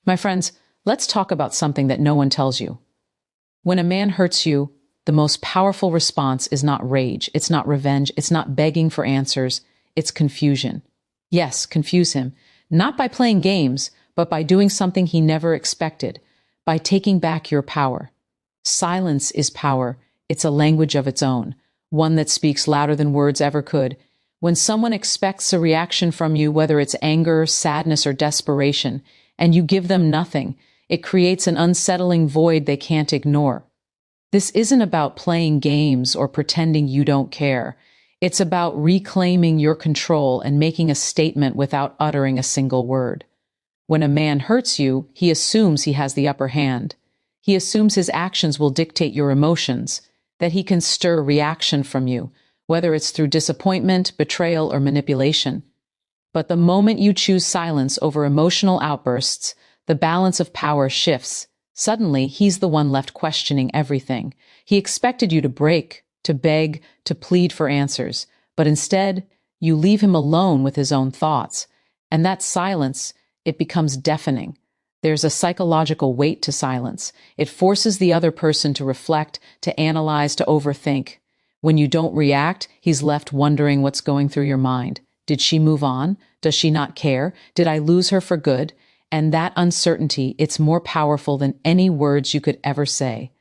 My friends, let's talk about something that no one tells you. When a man hurts you, the most powerful response is not rage, it's not revenge, it's not begging for answers, it's confusion. Yes, confuse him, not by playing games, but by doing something he never expected, by taking back your power. Silence is power. It's a language of its own, one that speaks louder than words ever could. When someone expects a reaction from you, whether it's anger, sadness, or desperation, and you give them nothing, it creates an unsettling void they can't ignore. This isn't about playing games or pretending you don't care. It's about reclaiming your control and making a statement without uttering a single word. When a man hurts you, he assumes he has the upper hand. He assumes his actions will dictate your emotions, that he can stir reaction from you, whether it's through disappointment, betrayal, or manipulation. But the moment you choose silence over emotional outbursts, the balance of power shifts. Suddenly, he's the one left questioning everything. He expected you to break, to beg, to plead for answers, but instead, you leave him alone with his own thoughts. And that silence, it becomes deafening. There's a psychological weight to silence. It forces the other person to reflect, to analyze, to overthink. When you don't react, he's left wondering what's going through your mind. Did she move on? Does she not care? Did I lose her for good? And that uncertainty, it's more powerful than any words you could ever say.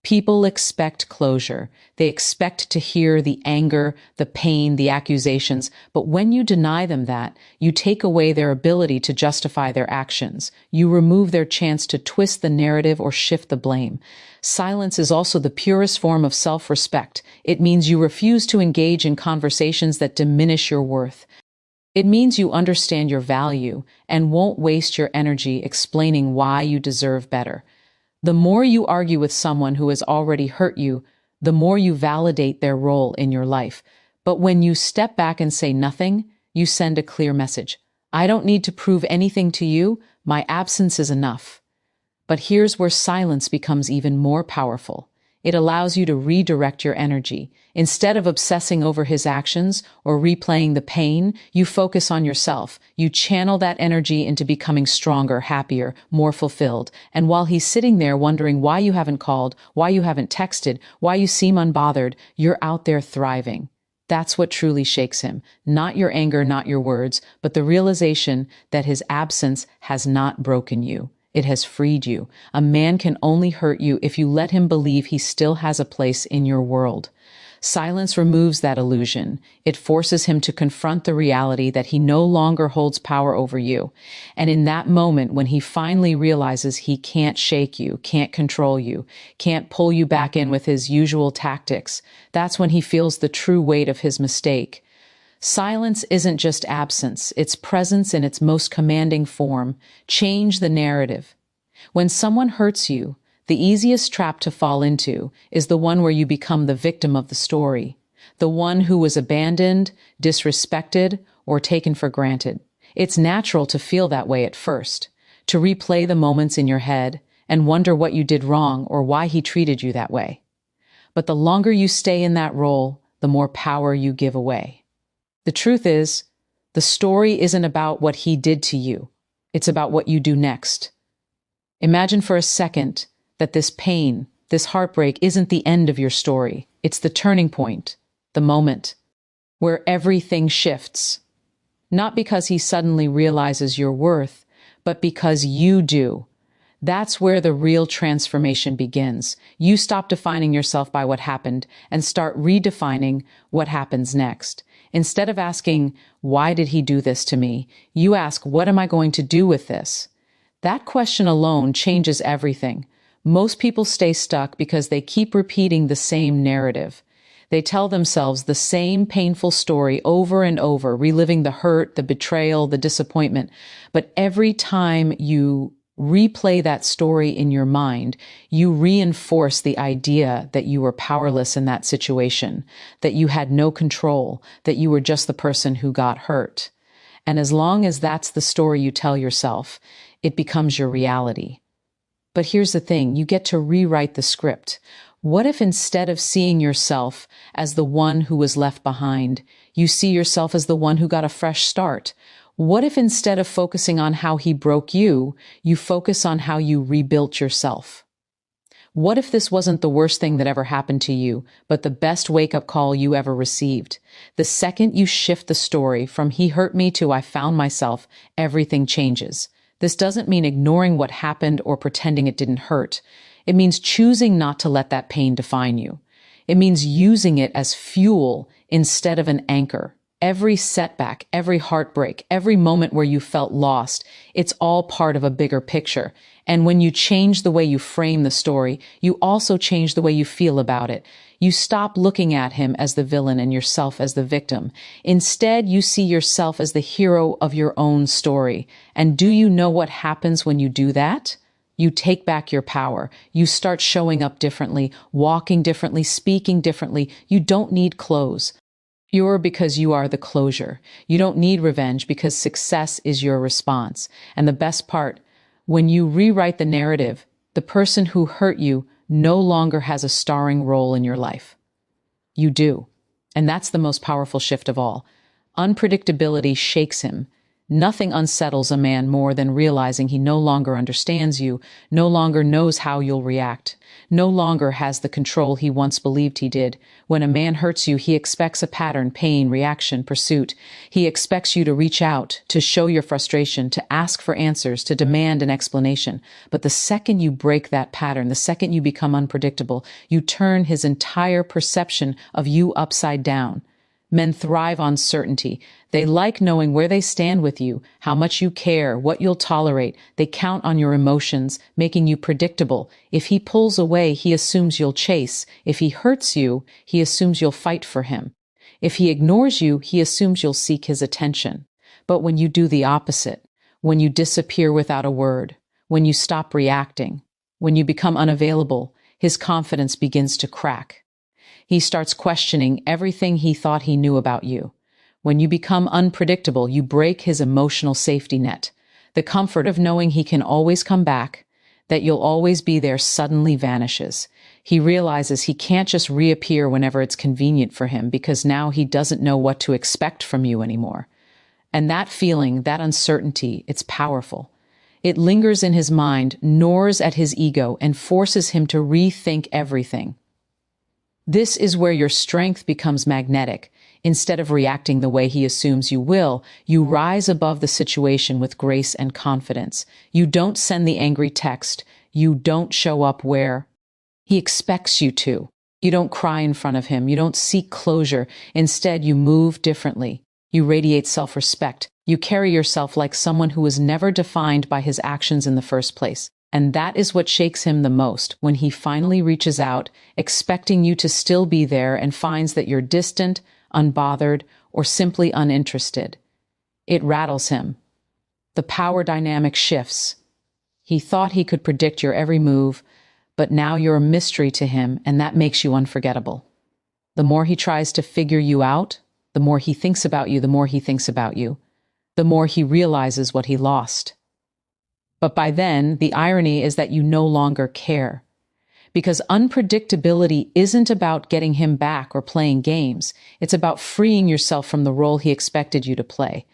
People expect closure. They expect to hear the anger, the pain, the accusations. But when you deny them that, you take away their ability to justify their actions. You remove their chance to twist the narrative or shift the blame. Silence is also the purest form of self-respect. It means you refuse to engage in conversations that diminish your worth. It means you understand your value and won't waste your energy explaining why you deserve better. The more you argue with someone who has already hurt you, the more you validate their role in your life. But when you step back and say nothing, you send a clear message. I don't need to prove anything to you. My absence is enough. But here's where silence becomes even more powerful. It allows you to redirect your energy. Instead of obsessing over his actions or replaying the pain, you focus on yourself. You channel that energy into becoming stronger, happier, more fulfilled. And while he's sitting there wondering why you haven't called, why you haven't texted, why you seem unbothered, you're out there thriving. That's what truly shakes him. Not your anger, not your words, but the realization that his absence has not broken you. It has freed you. A man can only hurt you if you let him believe he still has a place in your world. Silence removes that illusion. It forces him to confront the reality that he no longer holds power over you. And in that moment, when he finally realizes he can't shake you, can't control you, can't pull you back in with his usual tactics, that's when he feels the true weight of his mistake. Silence isn't just absence, it's presence in its most commanding form. Change the narrative. When someone hurts you, the easiest trap to fall into is the one where you become the victim of the story, the one who was abandoned, disrespected, or taken for granted. It's natural to feel that way at first, to replay the moments in your head and wonder what you did wrong or why he treated you that way. But the longer you stay in that role, the more power you give away. The truth is, the story isn't about what he did to you. It's about what you do next. Imagine for a second that this pain, this heartbreak isn't the end of your story. It's the turning point, the moment where everything shifts. Not because he suddenly realizes your worth, but because you do. That's where the real transformation begins. You stop defining yourself by what happened and start redefining what happens next. Instead of asking, why did he do this to me? You ask, what am I going to do with this? That question alone changes everything. Most people stay stuck because they keep repeating the same narrative. They tell themselves the same painful story over and over, reliving the hurt, the betrayal, the disappointment. But every time you replay that story in your mind, you reinforce the idea that you were powerless in that situation, that you had no control, that you were just the person who got hurt. And as long as that's the story you tell yourself, it becomes your reality. But here's the thing, you get to rewrite the script. What if instead of seeing yourself as the one who was left behind, you see yourself as the one who got a fresh start? What if instead of focusing on how he broke you, you focus on how you rebuilt yourself? What if this wasn't the worst thing that ever happened to you, but the best wake-up call you ever received? The second you shift the story from "he hurt me" to "I found myself," everything changes. This doesn't mean ignoring what happened or pretending it didn't hurt. It means choosing not to let that pain define you. It means using it as fuel instead of an anchor. Every setback, every heartbreak, every moment where you felt lost, it's all part of a bigger picture. And when you change the way you frame the story, you also change the way you feel about it. You stop looking at him as the villain and yourself as the victim. Instead, you see yourself as the hero of your own story. And do you know what happens when you do that? You take back your power. You start showing up differently, walking differently, speaking differently. You don't need clothes. You're because you are the closure. You don't need revenge because success is your response. And the best part, when you rewrite the narrative, the person who hurt you no longer has a starring role in your life. You do. And that's the most powerful shift of all. Unpredictability shakes him. Nothing unsettles a man more than realizing he no longer understands you, no longer knows how you'll react, no longer has the control he once believed he did. When a man hurts you, he expects a pattern: pain, reaction, pursuit. He expects you to reach out, to show your frustration, to ask for answers, to demand an explanation. But the second you break that pattern, the second you become unpredictable, you turn his entire perception of you upside down. Men thrive on certainty. They like knowing where they stand with you, how much you care, what you'll tolerate. They count on your emotions, making you predictable. If he pulls away, he assumes you'll chase. If he hurts you, he assumes you'll fight for him. If he ignores you, he assumes you'll seek his attention. But when you do the opposite, when you disappear without a word, when you stop reacting, when you become unavailable, his confidence begins to crack. He starts questioning everything he thought he knew about you. When you become unpredictable, you break his emotional safety net. The comfort of knowing he can always come back, that you'll always be there, suddenly vanishes. He realizes he can't just reappear whenever it's convenient for him, because now he doesn't know what to expect from you anymore. And that feeling, that uncertainty, it's powerful. It lingers in his mind, gnaws at his ego, and forces him to rethink everything. This is where your strength becomes magnetic. Instead of reacting the way he assumes you will, you rise above the situation with grace and confidence. You don't send the angry text. You don't show up where he expects you to. You don't cry in front of him. You don't seek closure. Instead, you move differently. You radiate self-respect. You carry yourself like someone who was never defined by his actions in the first place. And that is what shakes him the most, when he finally reaches out, expecting you to still be there, and finds that you're distant, unbothered, or simply uninterested. It rattles him. The power dynamic shifts. He thought he could predict your every move, but now you're a mystery to him, and that makes you unforgettable. The more he tries to figure you out, the more he thinks about you, the more he thinks about you, the more he realizes what he lost. But by then, the irony is that you no longer care. Because unpredictability isn't about getting him back or playing games. It's about freeing yourself from the role he expected you to play.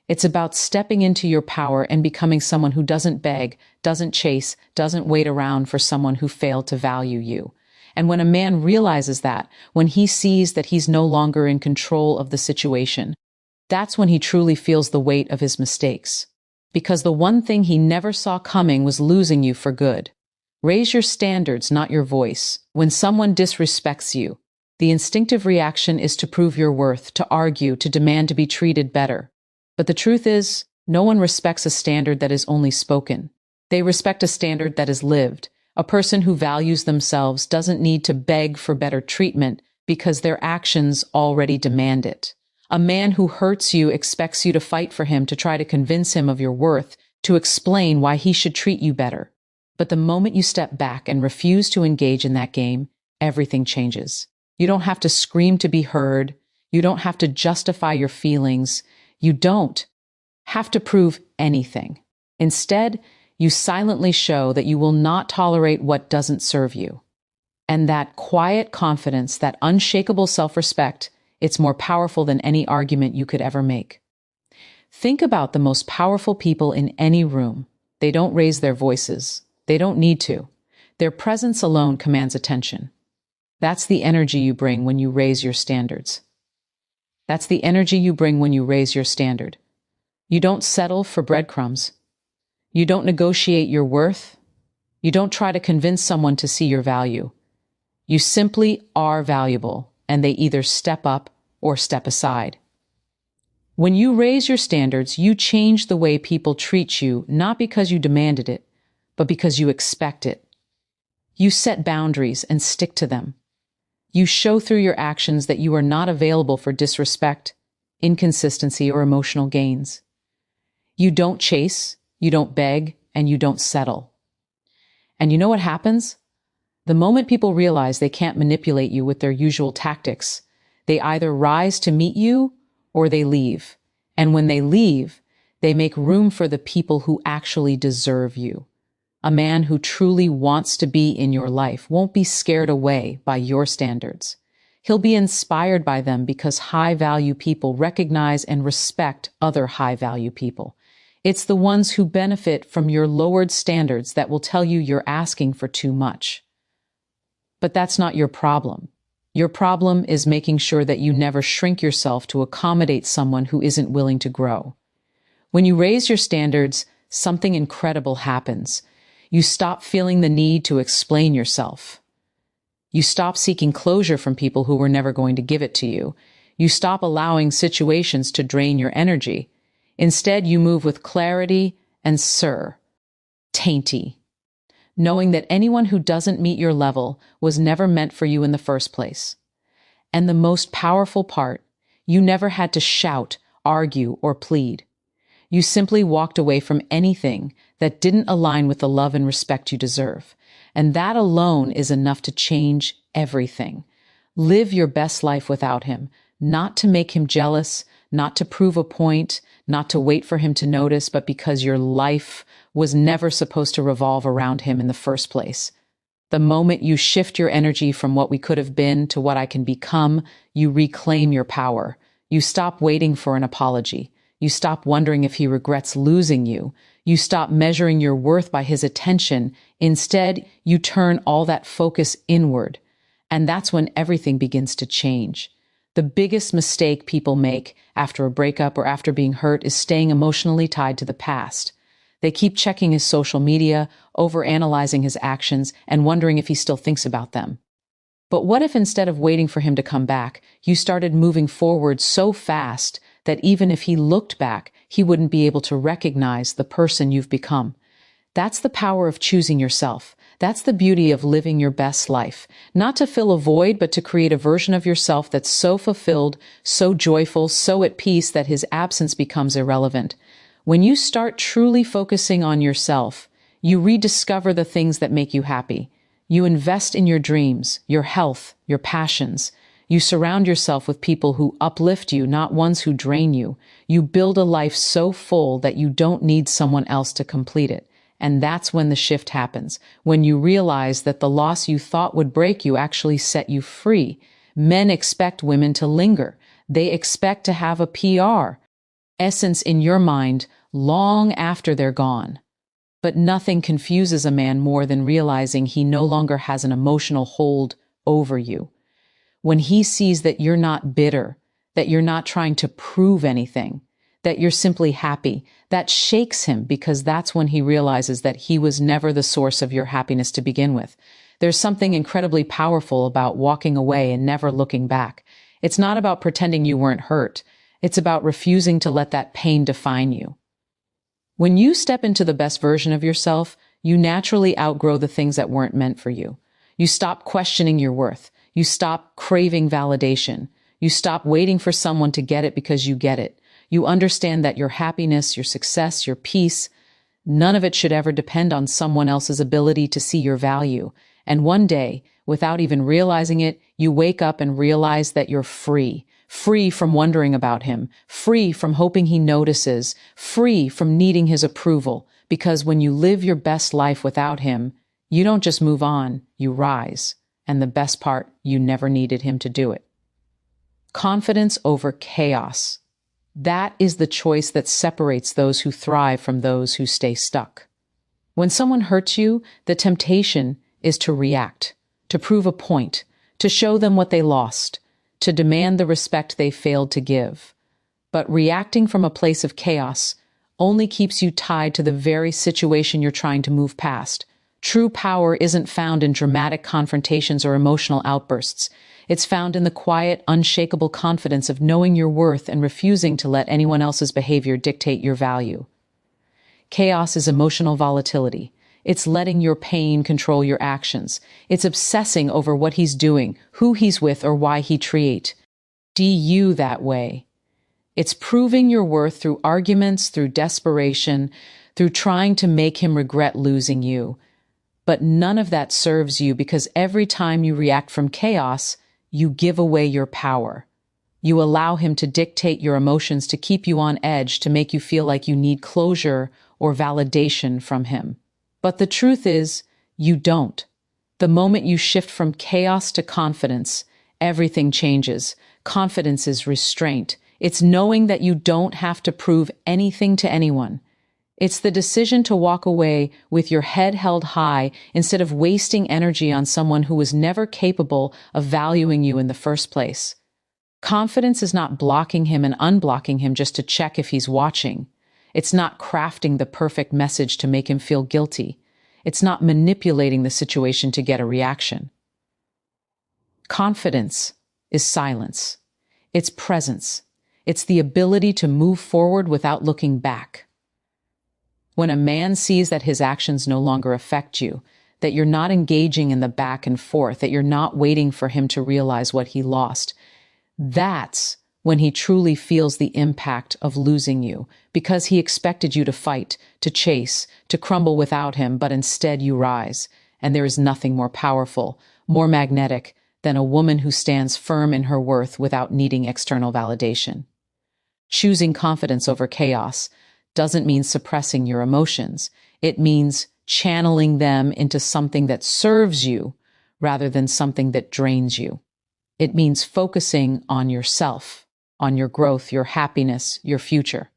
It's about stepping into your power and becoming someone who doesn't beg, doesn't chase, doesn't wait around for someone who failed to value you. And when a man realizes that, when he sees that he's no longer in control of the situation, that's when he truly feels the weight of his mistakes. Because the one thing he never saw coming was losing you for good. Raise your standards, not your voice. When someone disrespects you, the instinctive reaction is to prove your worth, to argue, to demand to be treated better. But the truth is, no one respects a standard that is only spoken. They respect a standard that is lived. A person who values themselves doesn't need to beg for better treatment because their actions already demand it. A man who hurts you expects you to fight for him, to try to convince him of your worth, to explain why he should treat you better. But the moment you step back and refuse to engage in that game, everything changes. You don't have to scream to be heard. You don't have to justify your feelings. You don't have to prove anything. Instead, you silently show that you will not tolerate what doesn't serve you. And that quiet confidence, that unshakable self-respect, it's more powerful than any argument you could ever make. Think about the most powerful people in any room. They don't raise their voices. They don't need to. Their presence alone commands attention. That's the energy you bring when you raise your standards. That's the energy you bring when you raise your standard. You don't settle for breadcrumbs. You don't negotiate your worth. You don't try to convince someone to see your value. You simply are valuable, and they either step up or step aside. When you raise your standards, you change the way people treat you, not because you demanded it, but because you expect it. You set boundaries and stick to them. You show through your actions that you are not available for disrespect, inconsistency, or emotional gains. You don't chase, you don't beg, and you don't settle. And you know what happens? The moment people realize they can't manipulate you with their usual tactics, they either rise to meet you or they leave. And when they leave, they make room for the people who actually deserve you. A man who truly wants to be in your life won't be scared away by your standards. He'll be inspired by them because high-value people recognize and respect other high-value people. It's the ones who benefit from your lowered standards that will tell you you're asking for too much. But that's not your problem. Your problem is making sure that you never shrink yourself to accommodate someone who isn't willing to grow. When you raise your standards, something incredible happens. You stop feeling the need to explain yourself. You stop seeking closure from people who were never going to give it to you. You stop allowing situations to drain your energy. Instead, you move with clarity and certainty, knowing that anyone who doesn't meet your level was never meant for you in the first place. And the most powerful part, you never had to shout, argue, or plead. You simply walked away from anything that didn't align with the love and respect you deserve. And that alone is enough to change everything. Live your best life without him, not to make him jealous, not to prove a point, not to wait for him to notice, but because your life was never supposed to revolve around him in the first place. The moment you shift your energy from what we could have been to what I can become, you reclaim your power. You stop waiting for an apology. You stop wondering if he regrets losing you. You stop measuring your worth by his attention. Instead, you turn all that focus inward. And that's when everything begins to change. The biggest mistake people make after a breakup or after being hurt is staying emotionally tied to the past. They keep checking his social media, overanalyzing his actions, and wondering if he still thinks about them. But what if instead of waiting for him to come back, you started moving forward so fast that even if he looked back, he wouldn't be able to recognize the person you've become? That's the power of choosing yourself. That's the beauty of living your best life. Not to fill a void, but to create a version of yourself that's so fulfilled, so joyful, so at peace that his absence becomes irrelevant. When you start truly focusing on yourself, you rediscover the things that make you happy. You invest in your dreams, your health, your passions. You surround yourself with people who uplift you, not ones who drain you. You build a life so full that you don't need someone else to complete it. And that's when the shift happens, when you realize that the loss you thought would break you actually set you free. Men expect women to linger. They expect to have a PR essence in your mind long after they're gone. But nothing confuses a man more than realizing he no longer has an emotional hold over you. When he sees that you're not bitter, that you're not trying to prove anything, that you're simply happy, that shakes him, because that's when he realizes that he was never the source of your happiness to begin with. There's something incredibly powerful about walking away and never looking back. It's not about pretending you weren't hurt. It's about refusing to let that pain define you. When you step into the best version of yourself, you naturally outgrow the things that weren't meant for you. You stop questioning your worth. You stop craving validation. You stop waiting for someone to get it because you get it. You understand that your happiness, your success, your peace, none of it should ever depend on someone else's ability to see your value. And one day, without even realizing it, you wake up and realize that you're free. Free from wondering about him, free from hoping he notices, free from needing his approval. Because when you live your best life without him, you don't just move on, you rise. And the best part, you never needed him to do it. Confidence over chaos. That is the choice that separates those who thrive from those who stay stuck. When someone hurts you, the temptation is to react, to prove a point, to show them what they lost, to demand the respect they failed to give. But reacting from a place of chaos only keeps you tied to the very situation you're trying to move past. True power isn't found in dramatic confrontations or emotional outbursts. It's found in the quiet, unshakable confidence of knowing your worth and refusing to let anyone else's behavior dictate your value. Chaos is emotional volatility. It's letting your pain control your actions. It's obsessing over what he's doing, who he's with, or why he treat you that way. It's proving your worth through arguments, through desperation, through trying to make him regret losing you. But none of that serves you, because every time you react from chaos, you give away your power. You allow him to dictate your emotions, to keep you on edge, to make you feel like you need closure or validation from him. But the truth is, you don't. The moment you shift from chaos to confidence, everything changes. Confidence is restraint. It's knowing that you don't have to prove anything to anyone. It's the decision to walk away with your head held high instead of wasting energy on someone who was never capable of valuing you in the first place. Confidence is not blocking him and unblocking him just to check if he's watching. It's not crafting the perfect message to make him feel guilty. It's not manipulating the situation to get a reaction. Confidence is silence. It's presence. It's the ability to move forward without looking back. When a man sees that his actions no longer affect you, that you're not engaging in the back and forth, that you're not waiting for him to realize what he lost, that's when he truly feels the impact of losing you, because he expected you to fight, to chase, to crumble without him, but instead you rise. And there is nothing more powerful, more magnetic than a woman who stands firm in her worth without needing external validation. Choosing confidence over chaos doesn't mean suppressing your emotions. It means channeling them into something that serves you rather than something that drains you. It means focusing on yourself, on your growth, your happiness, your future.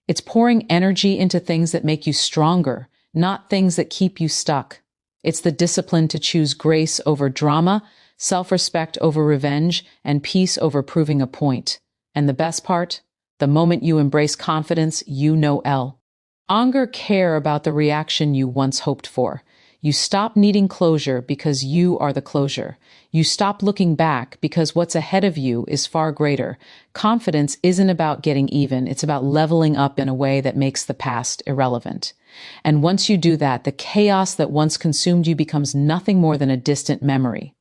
It's pouring energy into things that make you stronger, not things that keep you stuck. It's the discipline to choose grace over drama, self-respect over revenge, and peace over proving a point. And the best part? The moment you embrace confidence, you no longer care about the reaction you once hoped for. You stop needing closure because you are the closure. You stop looking back because what's ahead of you is far greater. Confidence isn't about getting even. It's about leveling up in a way that makes the past irrelevant. And once you do that, the chaos that once consumed you becomes nothing more than a distant memory.